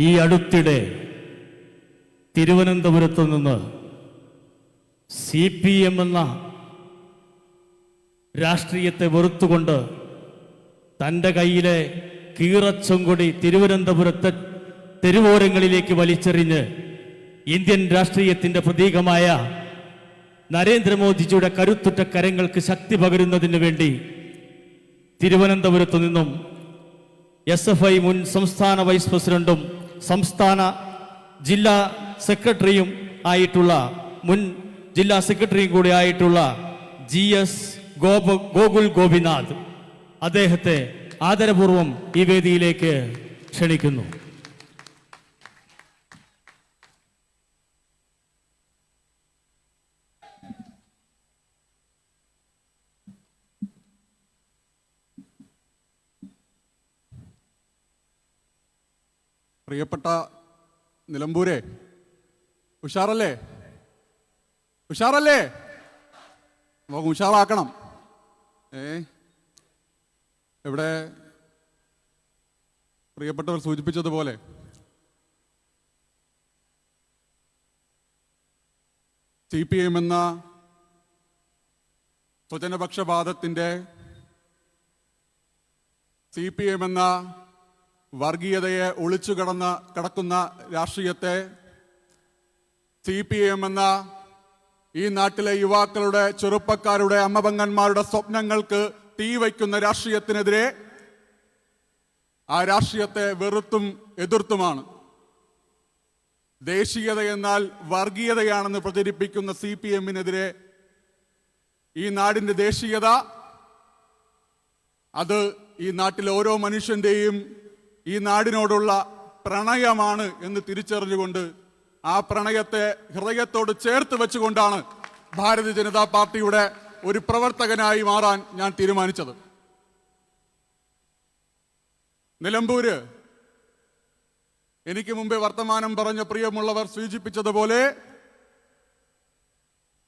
ഈ അടുത്തിടെ തിരുവനന്തപുരത്ത് നിന്ന് CPM എന്ന രാഷ്ട്രീയത്തെ വെറുത്തുകൊണ്ട് തൻ്റെ കയ്യിലെ കീറച്ചൊങ്കൊടി തിരുവനന്തപുരത്തെ തെരുവോരങ്ങളിലേക്ക് വലിച്ചെറിഞ്ഞ് ഇന്ത്യൻ രാഷ്ട്രീയത്തിൻ്റെ പ്രതീകമായ നരേന്ദ്രമോദിജിയുടെ കരുത്തുറ്റ കരങ്ങൾക്ക് ശക്തി പകരുന്നതിന് വേണ്ടി തിരുവനന്തപുരത്തു നിന്നും SFI മുൻ സംസ്ഥാന വൈസ് പ്രസിഡന്റും സംസ്ഥാന ജില്ലാ സെക്രട്ടറിയും ആയിട്ടുള്ള മുൻ ജില്ലാ സെക്രട്ടറിയും കൂടി ആയിട്ടുള്ള GS ഗോകുൽ ഗോപിനാഥ് അദ്ദേഹത്തെ ആദരപൂർവം ഈ വേദിയിലേക്ക് ക്ഷണിക്കുന്നു. പ്രിയപ്പെട്ട നിലമ്പൂരെ, ഉഷാറല്ലേ? ഉഷാറല്ലേ? നമുക്ക് ഉഷാറാക്കണം. ഇവിടെ പ്രിയപ്പെട്ടവർ സൂചിപ്പിച്ചതുപോലെ CPM എന്ന സ്വജനപക്ഷപാതത്തിൻ്റെ, CPM എന്ന വർഗീയതയെ ഒളിച്ചു കിടക്കുന്ന രാഷ്ട്രീയത്തെ, CPM എന്ന ഈ നാട്ടിലെ യുവാക്കളുടെ, ചെറുപ്പക്കാരുടെ, അമ്മപെങ്ങന്മാരുടെ സ്വപ്നങ്ങൾക്ക് തീ വയ്ക്കുന്ന രാഷ്ട്രീയത്തിനെതിരെ, ആ രാഷ്ട്രീയത്തെ വെറുത്തും എതിർത്തുമാണ് ദേശീയത എന്നാൽ വർഗീയതയാണെന്ന് പ്രചരിപ്പിക്കുന്ന CPM-നെതിരെ ഈ നാടിൻ്റെ ദേശീയത അത് ഈ നാട്ടിലെ ഓരോ മനുഷ്യൻ്റെയും ഈ നാടിനോടുള്ള പ്രണയമാണ് എന്ന് തിരിച്ചറിഞ്ഞുകൊണ്ട് ആ പ്രണയത്തെ ഹൃദയത്തോട് ചേർത്ത് വെച്ചുകൊണ്ടാണ് ഭാരതീയ ജനതാ പാർട്ടിയുടെ ഒരു പ്രവർത്തകനായി മാറാൻ ഞാൻ തീരുമാനിച്ചത്. നിലമ്പൂര് എനിക്ക് മുമ്പേ വർത്തമാനം പറഞ്ഞ പ്രിയമുള്ളവർ സൂചിപ്പിച്ചതുപോലെ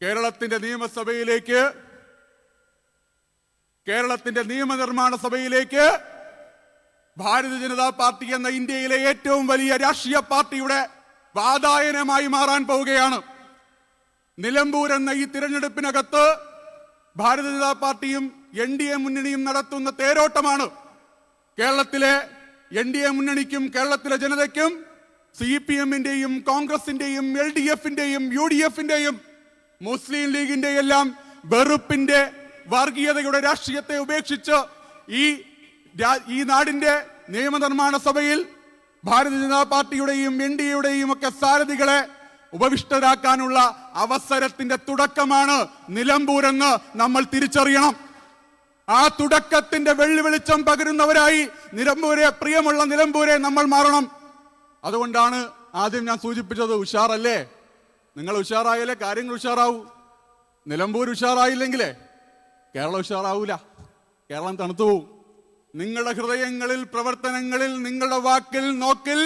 കേരളത്തിന്റെ നിയമസഭയിലേക്ക്, കേരളത്തിന്റെ നിയമനിർമ്മാണ സഭയിലേക്ക് ഭാരതീയ ജനതാ പാർട്ടി എന്ന ഇന്ത്യയിലെ ഏറ്റവും വലിയ രാഷ്ട്രീയ പാർട്ടിയുടെ വാതായനമായി മാറാൻ പോവുകയാണ്. നിലമ്പൂർ എന്ന ഈ തിരഞ്ഞെടുപ്പിനകത്ത് ഭാരതീയ ജനതാ പാർട്ടിയും NDA മുന്നണിയും നടത്തുന്ന തേരോട്ടമാണ്. കേരളത്തിലെ NDA മുന്നണിക്കും കേരളത്തിലെ ജനതയ്ക്കും CPM-ന്റെയും കോൺഗ്രസിന്റെയും LDF-ന്റെയും UDF-ന്റെയും മുസ്ലിം ലീഗിന്റെ എല്ലാം വെറുപ്പിന്റെ വർഗീയതയുടെ രാഷ്ട്രീയത്തെ ഉപേക്ഷിച്ച് ഈ നാടിന്റെ നിയമനിർമ്മാണ സഭയിൽ ഭാരതീയ ജനതാ പാർട്ടിയുടെയും NDA-യുടെയും ഒക്കെ സാരഥികളെ ഉപവിഷ്ടരാക്കാനുള്ള അവസരത്തിന്റെ തുടക്കമാണ് നിലമ്പൂരെന്ന് നമ്മൾ തിരിച്ചറിയണം. ആ തുടക്കത്തിന്റെ വെള്ളിവെളിച്ചം പകരുന്നവരായി നിലമ്പൂരെ, പ്രിയമുള്ള നിലമ്പൂരെ നമ്മൾ മാറണം. അതുകൊണ്ടാണ് ആദ്യം ഞാൻ സൂചിപ്പിച്ചത്, ഉഷാറല്ലേ? നിങ്ങൾ ഉഷാറായാലേ കാര്യങ്ങൾ ഉഷാറാവൂ. നിലമ്പൂർ ഉഷാറായില്ലെങ്കിലേ കേരളം ഉഷാറാവൂല, കേരളം തണുത്തുപോകും. നിങ്ങളുടെ ഹൃദയങ്ങളിൽ, പ്രവർത്തനങ്ങളിൽ, നിങ്ങളുടെ വാക്കിൽ, നോക്കിൽ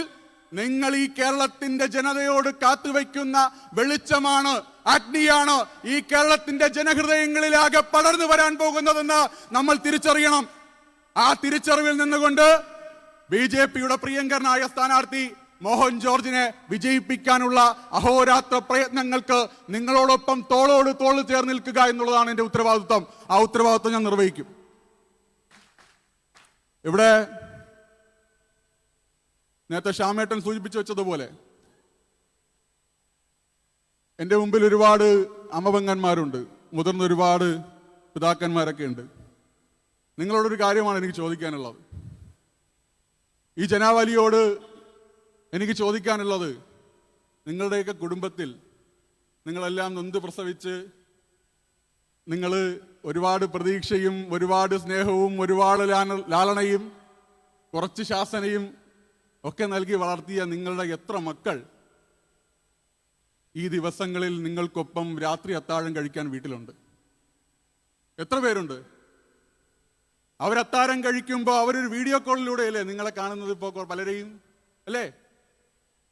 നിങ്ങൾ ഈ കേരളത്തിന്റെ ജനതയോട് കാത്തുവയ്ക്കുന്ന വെളിച്ചമാണ്, അഗ്നിയാണ് ഈ കേരളത്തിന്റെ ജനഹൃദയങ്ങളിലാകെ പടർന്നു വരാൻ പോകുന്നതെന്ന് നമ്മൾ തിരിച്ചറിയണം. ആ തിരിച്ചറിവിൽ നിന്നുകൊണ്ട് BJP-യുടെ പ്രിയങ്കരനായ സ്ഥാനാർത്ഥി മോഹൻ ജോർജിനെ വിജയിപ്പിക്കാനുള്ള അഹോരാത്ര പ്രയത്നങ്ങൾക്ക് നിങ്ങളോടൊപ്പം തോളോട് തോൾ ചേർന്ന് നിൽക്കുക എന്നുള്ളതാണ് എൻ്റെ ഉത്തരവാദിത്വം. ആ ഉത്തരവാദിത്വം ഞാൻ നിർവഹിക്കും. ഇവിടെ നേരത്തെ ശ്യാമേട്ടൻ സൂചിപ്പിച്ചു വെച്ചതുപോലെ എൻ്റെ മുമ്പിൽ ഒരുപാട് അമ്മപെങ്ങന്മാരുണ്ട്, മുതിർന്ന ഒരുപാട് പിതാക്കന്മാരൊക്കെ ഉണ്ട്. നിങ്ങളോടൊരു കാര്യമാണ് എനിക്ക് ചോദിക്കാനുള്ളത്. ഈ ജനാവലിയോട് എനിക്ക് ചോദിക്കാനുള്ളത്, നിങ്ങളുടെയൊക്കെ കുടുംബത്തിൽ നിങ്ങളെല്ലാം നൊന്ത് പ്രസവിച്ച് നിങ്ങൾ ഒരുപാട് പ്രതീക്ഷയും ഒരുപാട് സ്നേഹവും ഒരുപാട് ലാളനയും കുറച്ച് ശാസനയും ഒക്കെ നൽകി വളർത്തിയ നിങ്ങളുടെ എത്ര മക്കൾ ഈ ദിവസങ്ങളിൽ നിങ്ങൾക്കൊപ്പം രാത്രി അത്താഴം കഴിക്കാൻ വീട്ടിലുണ്ട്? എത്ര പേരുണ്ട്? അവരത്താഴം കഴിക്കുമ്പോൾ അവരൊരു വീഡിയോ കോളിലൂടെയല്ലേ നിങ്ങളെ കാണുന്നത്? ഇപ്പോൾ പലരെയും അല്ലേ?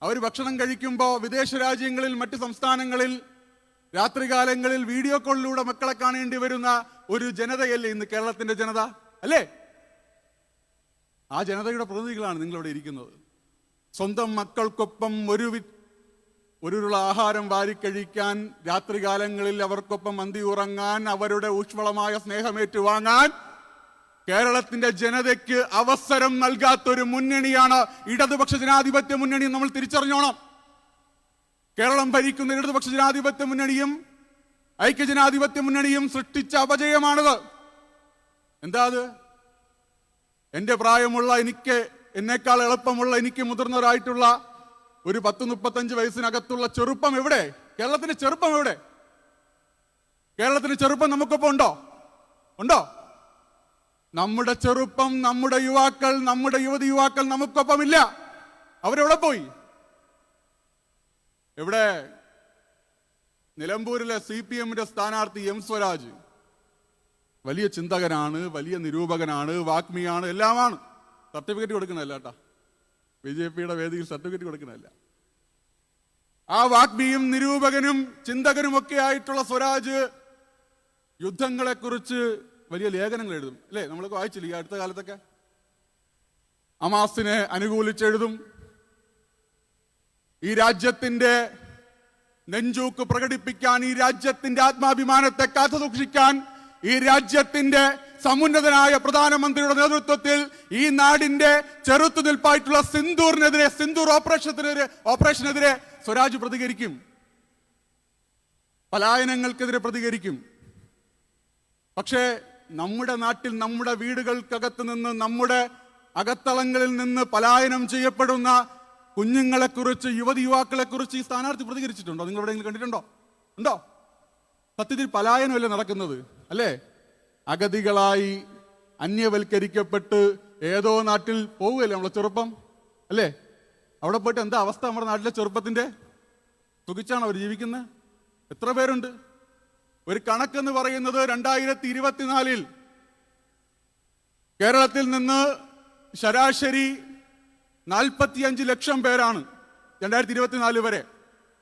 അവർ ഭക്ഷണം കഴിക്കുമ്പോൾ വിദേശ രാജ്യങ്ങളിൽ, മറ്റ് സംസ്ഥാനങ്ങളിൽ രാത്രികാലങ്ങളിൽ വീഡിയോ കോളിലൂടെ മക്കളെ കാണേണ്ടി വരുന്ന ഒരു ജനതയല്ലേ ഇന്ന് കേരളത്തിന്റെ ജനത, അല്ലേ? ആ ജനതയുടെ പ്രതിനിധികളാണ് നിങ്ങളിവിടെ ഇരിക്കുന്നത്. സ്വന്തം മക്കൾക്കൊപ്പം ഒരുള്ള ആഹാരം വാരിക്കഴിക്കാൻ, രാത്രികാലങ്ങളിൽ അവർക്കൊപ്പം മന്തി ഉറങ്ങാൻ, അവരുടെ ഊഷ്മളമായ സ്നേഹമേറ്റുവാങ്ങാൻ കേരളത്തിന്റെ ജനതയ്ക്ക് അവസരം നൽകാത്തൊരു മുന്നണിയാണ് ഇടതുപക്ഷ ജനാധിപത്യ മുന്നണി. നമ്മൾ തിരിച്ചറിഞ്ഞോണം. കേരളം ഭരിക്കുന്ന ഇടതുപക്ഷ ജനാധിപത്യ മുന്നണിയും ഐക്യജനാധിപത്യ മുന്നണിയും സൃഷ്ടിച്ച അപജയമാണിത്. എന്താ അത്? എന്റെ പ്രായമുള്ള, എന്നേക്കാൾ എളുപ്പമുള്ള, എനിക്ക് മുതിർന്നവരായിട്ടുള്ള ഒരു 10-35 വയസ്സിനകത്തുള്ള ചെറുപ്പം എവിടെ? കേരളത്തിന്റെ ചെറുപ്പം എവിടെ? കേരളത്തിന്റെ ചെറുപ്പം നമുക്കൊപ്പം ഉണ്ടോ? നമ്മുടെ ചെറുപ്പം, നമ്മുടെ യുവാക്കൾ, നമ്മുടെ യുവതി യുവാക്കൾ നമുക്കൊപ്പമില്ല. അവരെവിടെ പോയി? എവിടെ? നിലമ്പൂരിലെ CPM-ന്റെ സ്ഥാനാർത്ഥി എം സ്വരാജ് വലിയ ചിന്തകനാണ്, വലിയ നിരൂപകനാണ്, വാഗ്മിയാണ്, എല്ലാമാണ്. സർട്ടിഫിക്കറ്റ് കൊടുക്കണല്ല കേട്ടാ, BJP-യുടെ വേദിയിൽ സർട്ടിഫിക്കറ്റ് കൊടുക്കണല്ല. ആ വാഗ്മിയും നിരൂപകനും ചിന്തകനും ഒക്കെ ആയിട്ടുള്ള സ്വരാജ് യുദ്ധങ്ങളെക്കുറിച്ച് വലിയ ലേഖനങ്ങൾ എഴുതും, അല്ലേ? നമ്മളൊക്കെ വായിച്ചില്ല ഈ അടുത്ത കാലത്തൊക്കെ. ഹമാസിനെ അനുകൂലിച്ചെഴുതും. ഈ രാജ്യത്തിന്റെ നെഞ്ചൂക്ക് പ്രകടിപ്പിക്കാൻ, ഈ രാജ്യത്തിന്റെ ആത്മാഭിമാനത്തെ കാത്തുസൂക്ഷിക്കാൻ, ഈ രാജ്യത്തിന്റെ സമുന്നതനായ പ്രധാനമന്ത്രിയുടെ നേതൃത്വത്തിൽ ഈ നാടിന്റെ ചെറുത്തുനിൽപ്പായിട്ടുള്ള സിന്ദൂർ ഓപ്പറേഷനെതിരെ സ്വരാജ് പ്രതികരിക്കും. പലായനങ്ങൾക്കെതിരെ പ്രതികരിക്കും. പക്ഷേ നമ്മുടെ നാട്ടിൽ, നമ്മുടെ വീടുകൾക്കകത്ത് നിന്ന്, നമ്മുടെ അകത്തളങ്ങളിൽ നിന്ന് പലായനം ചെയ്യപ്പെടുന്ന കുഞ്ഞുങ്ങളെക്കുറിച്ച്, യുവതി യുവാക്കളെക്കുറിച്ച് ഈ സ്ഥാനാർത്ഥി പ്രതികരിച്ചിട്ടുണ്ടോ? നിങ്ങൾ എവിടെയെങ്കിലും കണ്ടിട്ടുണ്ടോ? ഉണ്ടോ? സത്യത്തിൽ പലായനമല്ലേ നടക്കുന്നത്, അല്ലേ? അഗതികളായി അന്യവൽക്കരിക്കപ്പെട്ട് ഏതോ നാട്ടിൽ പോവുകയല്ലേ നമ്മളെ ചെറുപ്പം, അല്ലേ? അവിടെ പോയിട്ട് എന്താ അവസ്ഥ? നമ്മുടെ നാട്ടിലെ ചെറുപ്പത്തിന്റെ സുഖിച്ചാണ് അവർ ജീവിക്കുന്നത്? എത്ര പേരുണ്ട്? ഒരു കണക്കെന്ന് പറയുന്നത് 2024 കേരളത്തിൽ നിന്ന് ശരാശരി 45 ലക്ഷം പേരാണ്. 2024 വരെ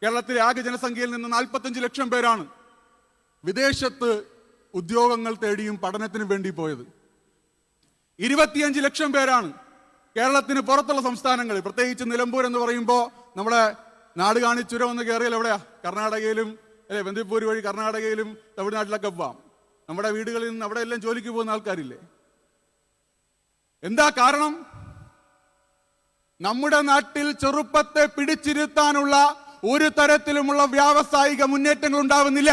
കേരളത്തിലെ ആകെ ജനസംഖ്യയിൽ നിന്ന് 45 ലക്ഷം പേരാണ് വിദേശത്ത് ഉദ്യോഗങ്ങൾ തേടിയും പഠനത്തിനും വേണ്ടി പോയത്. 25 ലക്ഷം പേരാണ് കേരളത്തിന് പുറത്തുള്ള സംസ്ഥാനങ്ങളിൽ, പ്രത്യേകിച്ച് നിലമ്പൂർ എന്ന് പറയുമ്പോൾ നമ്മുടെ നാട് കാണിച്ചുരം ഒന്ന് കയറിയാൽ എവിടെയാ? കർണാടകയിലും, അല്ലെ? ബന്ദിപ്പൂർ വഴി കർണാടകയിലും തമിഴ്നാട്ടിലൊക്കെ പോവാം. നമ്മുടെ വീടുകളിൽ നിന്ന് അവിടെ എല്ലാം ജോലിക്ക് പോകുന്ന ആൾക്കാരില്ലേ? എന്താ കാരണം? നമ്മുടെ നാട്ടിൽ ചെറുപ്പത്തെ പിടിച്ചിരുത്താനുള്ള ഒരു തരത്തിലുമുള്ള വ്യാവസായിക മുന്നേറ്റങ്ങൾ ഉണ്ടാവുന്നില്ല.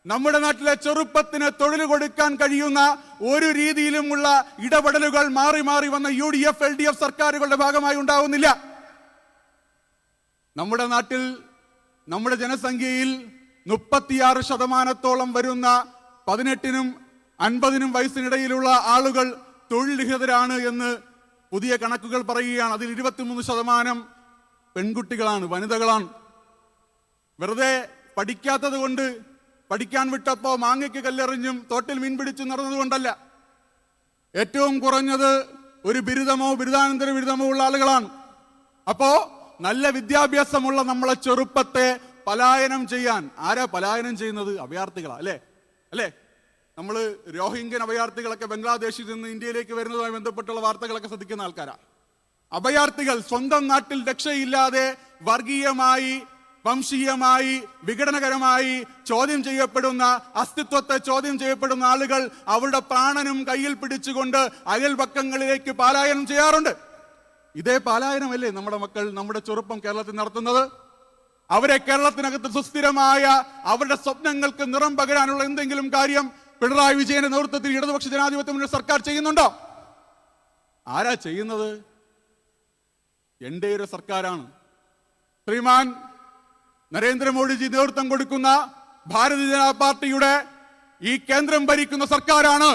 നമ്മുടെ നാട്ടിലെ ചെറുപ്പത്തിന് തൊഴിൽ കൊടുക്കാൻ കഴിയുന്ന ഒരു രീതിയിലുമുള്ള ഇടപെടലുകൾ മാറി മാറി വന്ന UDF LDF സർക്കാരുകളുടെ ഭാഗമായി ഉണ്ടാവുന്നില്ല. നമ്മുടെ നാട്ടിൽ, നമ്മുടെ ജനസംഖ്യയിൽ 36% വരുന്ന 18-നും 50-നും വയസ്സിനിടയിലുള്ള ആളുകൾ തൊഴിൽ രഹിതരാണ് എന്ന് പുതിയ കണക്കുകൾ പറയുകയാണ്. അതിൽ 23% പെൺകുട്ടികളാണ്, വനിതകളാണ്. വെറുതെ പഠിക്കാത്തത് കൊണ്ട്, പഠിക്കാൻ വിട്ടപ്പോ മാങ്ങയ്ക്ക് കല്ലെറിഞ്ഞും തോട്ടിൽ മീൻ പിടിച്ചു നടന്നതുകൊണ്ടല്ല. ഏറ്റവും കുറഞ്ഞത് ഒരു ബിരുദമോ ബിരുദാനന്തര ബിരുദമോ ഉള്ള ആളുകളാണ്. അപ്പോ നല്ല വിദ്യാഭ്യാസമുള്ള നമ്മളെ ചെറുപ്പത്തെ പലായനം ചെയ്യാൻ ആരാ പലായനം ചെയ്യുന്നത്? അഭയാർത്ഥികളാ, അല്ലേ? നമ്മൾ രോഹിംഗ്യൻ അഭയാർത്ഥികളൊക്കെ ബംഗ്ലാദേശിൽ നിന്ന് ഇന്ത്യയിലേക്ക് വരുന്നതുമായി ബന്ധപ്പെട്ടുള്ള വാർത്തകളൊക്കെ ശ്രദ്ധിക്കുന്ന ആൾക്കാരാ. അഭയാർത്ഥികൾ സ്വന്തം നാട്ടിൽ രക്ഷയില്ലാതെ വർഗീയമായി, വംശീയമായി, വിഘടനകരമായി ചോദ്യം ചെയ്യപ്പെടുന്ന, അസ്തിത്വത്തെ ചോദ്യം ചെയ്യപ്പെടുന്ന ആളുകൾ അവരുടെ പ്രാണനും കയ്യിൽ പിടിച്ചുകൊണ്ട് അയൽപക്കങ്ങളിലേക്ക് പലായനം ചെയ്യാറുണ്ട്. ഇതേ പലായനമല്ലേ നമ്മുടെ മക്കൾ, നമ്മുടെ ചെറുപ്പം കേരളത്തിൽ നടത്തുന്നത്? അവരെ കേരളത്തിനകത്ത് സുസ്ഥിരമായ അവരുടെ സ്വപ്നങ്ങൾക്ക് നിറം പകരാനുള്ള എന്തെങ്കിലും കാര്യം പിണറായി വിജയന്റെ നേതൃത്വത്തിൽ ഇടതുപക്ഷ ജനാധിപത്യ മുന്നണി സർക്കാർ ചെയ്യുന്നുണ്ടോ? ആരാ ചെയ്യുന്നത്? എന്റെ ഒരു സർക്കാരാണ്. ശ്രീമാൻ നരേന്ദ്രമോദിജി നേതൃത്വം കൊടുക്കുന്ന ഭാരതീയ ജനതാ പാർട്ടിയുടെ ഈ കേന്ദ്രം ഭരിക്കുന്ന സർക്കാരാണ്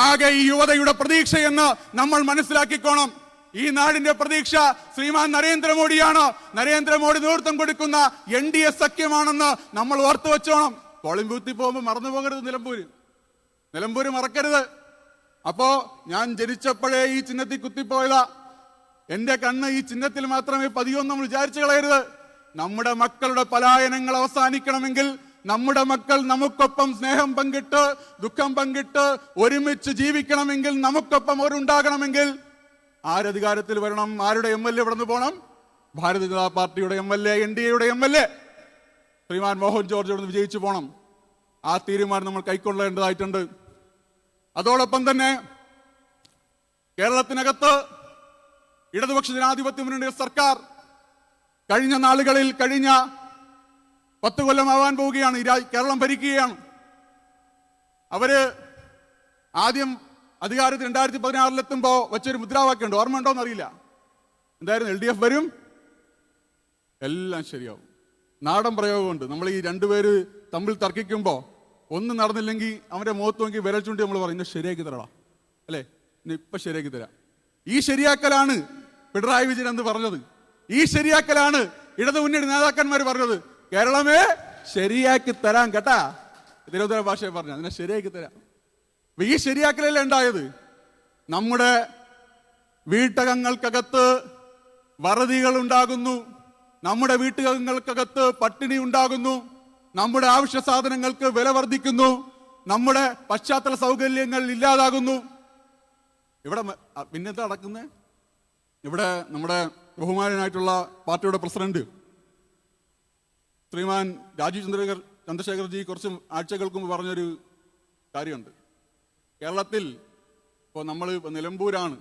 ആകെ ഈ യുവതയുടെ പ്രതീക്ഷയെന്ന് നമ്മൾ മനസ്സിലാക്കിക്കോണം. ഈ നാടിന്റെ പ്രതീക്ഷ ശ്രീമാൻ നരേന്ദ്രമോദിയാണ്. നരേന്ദ്രമോദി നേതൃത്വം കൊടുക്കുന്ന NDA സഖ്യമാണെന്ന് നമ്മൾ ഓർത്തു വെച്ചോണം. പോളിംഗ് ബൂത്തിൽ പോകുമ്പോൾ മറന്നു പോകരുത്. നിലമ്പൂര് മറക്കരുത്. അപ്പോ ഞാൻ ജനിച്ചപ്പോഴേ ഈ ചിഹ്നത്തിൽ കുത്തിപ്പോയതാ. എന്റെ കണ്ണ് ഈ ചിഹ്നത്തിൽ മാത്രമേ പതിയൊന്നും വിചാരിച്ചു കളയരുത്. നമ്മുടെ മക്കളുടെ പലായനങ്ങൾ അവസാനിക്കണമെങ്കിൽ, നമ്മുടെ മക്കൾ നമുക്കൊപ്പം സ്നേഹം പങ്കിട്ട് ദുഃഖം പങ്കിട്ട് ഒരുമിച്ച് ജീവിക്കണമെങ്കിൽ, നമുക്കൊപ്പം അവരുണ്ടാകണമെങ്കിൽ ആരധികാരത്തിൽ വരണം, ആരുടെ MLA ഇവിടെ നിന്ന് പോകണം? ഭാരതീയ ജനതാ പാർട്ടിയുടെ MLA, NDAയുടെ MLA ശ്രീമാൻ മോഹൻ ജോർജ് ഇവിടെ നിന്ന് വിജയിച്ചു പോകണം. ആ തീരുമാനം നമ്മൾ കൈക്കൊള്ളേണ്ടതായിട്ടുണ്ട്. അതോടൊപ്പം തന്നെ കേരളത്തിനകത്ത് ഇടതുപക്ഷ ജനാധിപത്യ മുന്നണി സർക്കാർ കഴിഞ്ഞ നാളുകളിൽ, കഴിഞ്ഞ 10 കൊല്ലമാവാൻ പോവുകയാണ്, കേരളം ഭരിക്കുകയാണ്. അവര് ആദ്യം അധികാരത്തിൽ 2016 വെച്ചൊരു മുദ്രാവാക്യമുണ്ട്, ഓർമ്മ ഉണ്ടോന്ന് അറിയില്ല. എന്തായിരുന്നു? LDF വരും, എല്ലാം ശരിയാവും. നാടൻ പ്രയോഗമുണ്ട്. നമ്മൾ ഈ രണ്ടുപേര് തമ്മിൽ തർക്കിക്കുമ്പോൾ ഒന്നും നടന്നില്ലെങ്കിൽ അവന്റെ മുഖത്ത് നോക്കി വിരൽ ചൂണ്ടി നമ്മൾ പറയും, ഇന്നെ ശരിയാക്കി തരടാ, അല്ലേ, ഇന്നെ ഇപ്പൊ ശരിയാക്കി തരാം. ഈ ശരിയാക്കലാണ് പിണറായി വിജയൻ എന്ന് പറഞ്ഞത്. ഈ ശരിയാക്കലാണ് ഇടതു മുന്നണി നേതാക്കന്മാർ പറഞ്ഞത്. കേരളമേ ശരിയാക്കി തരാം കേട്ടാ, തിരുവനന്തപുരം ഭാഷയെ പറഞ്ഞ അതിനെ ശരിയാക്കി തരാം. ഈ ശരിയാക്കലല്ലേ ഉണ്ടായത്? നമ്മുടെ വീട്ടകങ്ങൾക്കകത്ത് വറുതികൾ ഉണ്ടാകുന്നു, നമ്മുടെ വീട്ടകങ്ങൾക്കകത്ത് പട്ടിണി ഉണ്ടാകുന്നു, നമ്മുടെ ആവശ്യ സാധനങ്ങൾക്ക് വില വർദ്ധിക്കുന്നു, നമ്മുടെ പശ്ചാത്തല സൗകര്യങ്ങൾ ഇല്ലാതാകുന്നു. ഇവിടെ പിന്നെന്താ നടക്കുന്നത്? ഇവിടെ നമ്മുടെ ബഹുമാനായിട്ടുള്ള പാർട്ടിയുടെ പ്രസിഡന്റ് ശ്രീമാൻ രാജീവ് ചന്ദ്രശേഖർജി കുറച്ച് ആഴ്ചകൾക്ക് മുമ്പ് പറഞ്ഞൊരു കാര്യമുണ്ട്. കേരളത്തിൽ ഇപ്പോൾ നമ്മൾ നിലമ്പൂരാണ്,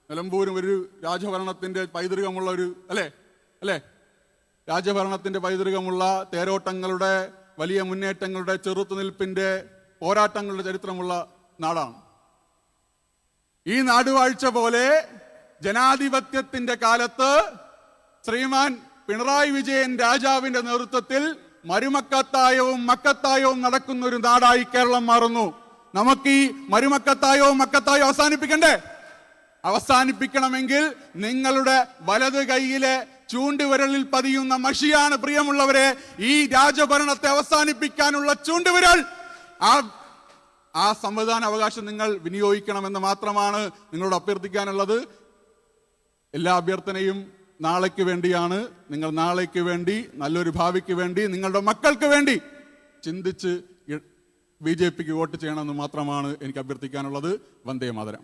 നിലമ്പൂരും ഒരു രാജഭരണത്തിന്റെ പൈതൃകമുള്ള ഒരു അല്ലേ രാജഭരണത്തിന്റെ പൈതൃകമുള്ള തേരോട്ടങ്ങളുടെ, വലിയ മുന്നേറ്റങ്ങളുടെ, ചെറുത്തുനിൽപ്പിന്റെ, പോരാട്ടങ്ങളുടെ ചരിത്രമുള്ള നാടാണ്. ഈ നാടുവാഴ്ച പോലെ ജനാധിപത്യത്തിന്റെ കാലത്ത് ശ്രീമാൻ പിണറായി വിജയൻ രാജാവിന്റെ നേതൃത്വത്തിൽ മരുമക്കത്തായവും മക്കത്തായവും നടക്കുന്ന ഒരു നാടായി കേരളം മാറുന്നു. നമുക്ക് ഈ മരുമക്കത്തായവും മക്കത്തായവും അവസാനിപ്പിക്കണ്ടേ? അവസാനിപ്പിക്കണമെങ്കിൽ നിങ്ങളുടെ വലത് കൈയിലെ ചൂണ്ടുവിരലിൽ പതിയുന്ന മഷിയാണ് പ്രിയമുള്ളവരെ ഈ രാജഭരണത്തെ അവസാനിപ്പിക്കാനുള്ള ചൂണ്ടുവിരൽ. ആ സമ്മതിദാന അവകാശം നിങ്ങൾ വിനിയോഗിക്കണമെന്ന് മാത്രമാണ് നിങ്ങളോട് അഭ്യർത്ഥിക്കാനുള്ളത്. എല്ലാ അഭ്യർത്ഥനയും നാളേക്ക് വേണ്ടിയാണ്. നിങ്ങൾ നാളേക്ക് വേണ്ടി, നല്ലൊരു ഭാവിക്ക് വേണ്ടി, നിങ്ങളുടെ മക്കൾക്ക് വേണ്ടി ചിന്തിച്ച് BJPക്ക് വോട്ട് ചെയ്യണമെന്ന് മാത്രമാണ് എനിക്ക് അഭ്യർത്ഥിക്കാനുള്ളത്. വന്ദേ മാതരം.